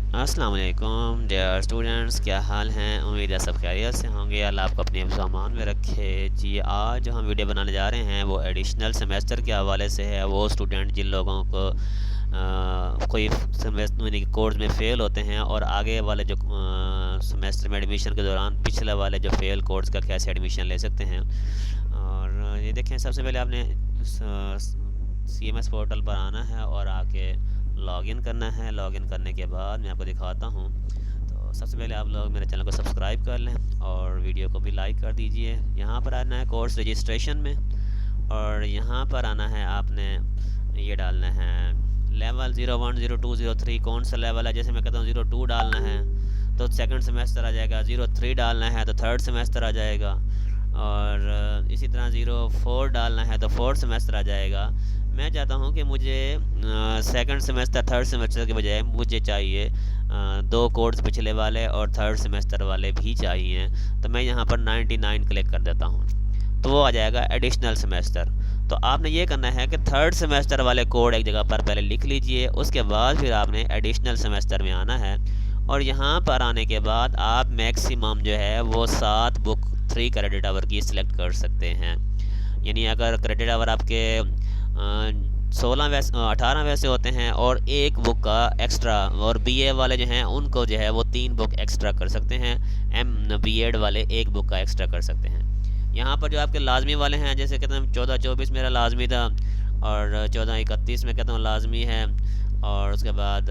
अस्सलाम वालेकुम dear students, क्या हाल हैं। उम्मीद है सब खैरियत से होंगे। अल्लाह आपको अपने सामान में रखे जी। आज जो हम वीडियो बनाने जा रहे हैं वो एडिशनल सेमेस्टर के हवाले से है। वो स्टूडेंट जिन लोगों को कोई सेमेस्टर यानी कि कोर्स में फ़ेल होते हैं और आगे वाले जो सेमेस्टर में एडमिशन के दौरान पिछले वाले जो फ़ेल कोर्स का कैसे एडमिशन ले सकते हैं। और ये देखें, सबसे पहले आपने CMS पोर्टल पर आना है और आके लॉगिन करना है। लॉगिन करने के बाद मैं आपको दिखाता हूँ। तो सबसे पहले आप लोग मेरे चैनल को सब्सक्राइब कर लें और वीडियो को भी लाइक कर दीजिए। यहाँ पर आना है कोर्स रजिस्ट्रेशन में और यहाँ पर आना है, आपने ये डालना है लेवल 01, 02, 03 कौन सा लेवल है। जैसे मैं कहता हूँ 02 डालना है तो सेकंड सेमेस्टर आ जाएगा। 03 डालना है तो थर्ड सेमेस्टर आ जाएगा। और इसी तरह 04 डालना है तो फोर्थ सेमेस्टर आ जाएगा। मैं चाहता हूँ कि मुझे सेकंड सेमेस्टर थर्ड सेमेस्टर के बजाय मुझे चाहिए 2 कोर्स पिछले वाले और थर्ड सेमेस्टर वाले भी चाहिए। तो मैं यहाँ पर 99 क्लिक कर देता हूँ तो वो आ जाएगा एडिशनल सेमेस्टर। तो आपने ये करना है कि थर्ड सेमेस्टर वाले कोड एक जगह पर पहले लिख लीजिए, उसके बाद फिर आपने एडिशनल सेमेस्टर में आना है। और यहाँ पर आने के बाद आप मैक्सिमम जो है वो 7 बुक 3 क्रेडिट आवर की सिलेक्ट कर सकते हैं। यानी अगर क्रेडिट आवर आपके 18 वैसे होते हैं और एक बुक का एक्स्ट्रा, और BA वाले जो हैं उनको जो है वो 3 बुक एक्स्ट्रा कर सकते हैं। BEd वाले 1 बुक का एक्स्ट्रा कर सकते हैं। यहाँ पर जो आपके लाजमी वाले हैं, जैसे कहते हैं 14-24 मेरा लाजमी था और 14-31 में कहता हूँ लाजमी है। और उसके बाद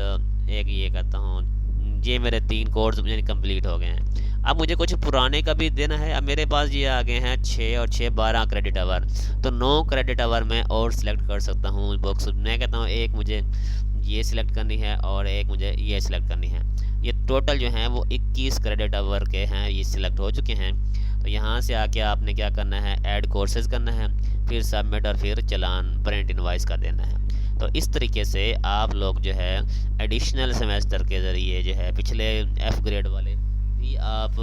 एक ये कहता हूँ, ये मेरे 3 कोर्स मुझे कंप्लीट हो गए हैं। अब मुझे कुछ पुराने का भी देना है। अब मेरे पास ये आ गए हैं 6 और 6 12 क्रेडिट आवर, तो 9 क्रेडिट आवर मैं और सिलेक्ट कर सकता हूँ बुक्स। मैं कहता हूँ एक मुझे ये सिलेक्ट करनी है और एक मुझे ये सिलेक्ट करनी है। ये टोटल जो हैं वो 21 क्रेडिट आवर के हैं, ये सिलेक्ट हो चुके हैं। तो यहाँ से आके आपने क्या करना है, ऐड कोर्सेज करना है, फिर सबमिट और फिर चलान प्रिंट इनवाइस का देना है। तो इस तरीके से आप लोग जो है एडिशनल सेमेस्टर के ज़रिए जो है पिछले F ग्रेड वाले भी आप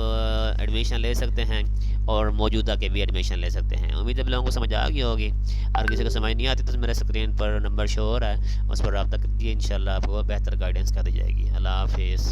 एडमिशन ले सकते हैं और मौजूदा के भी एडमिशन ले सकते हैं। उम्मीद है लोगों को समझ आ गई होगी। अगर किसी को समझ नहीं आती तो मेरे स्क्रीन पर नंबर शो हो रहा है, उस पर रब्ता कीजिए। इंशाल्लाह आपको बेहतर गाइडेंस कर दी जाएगी। अल्लाह हाफिज़।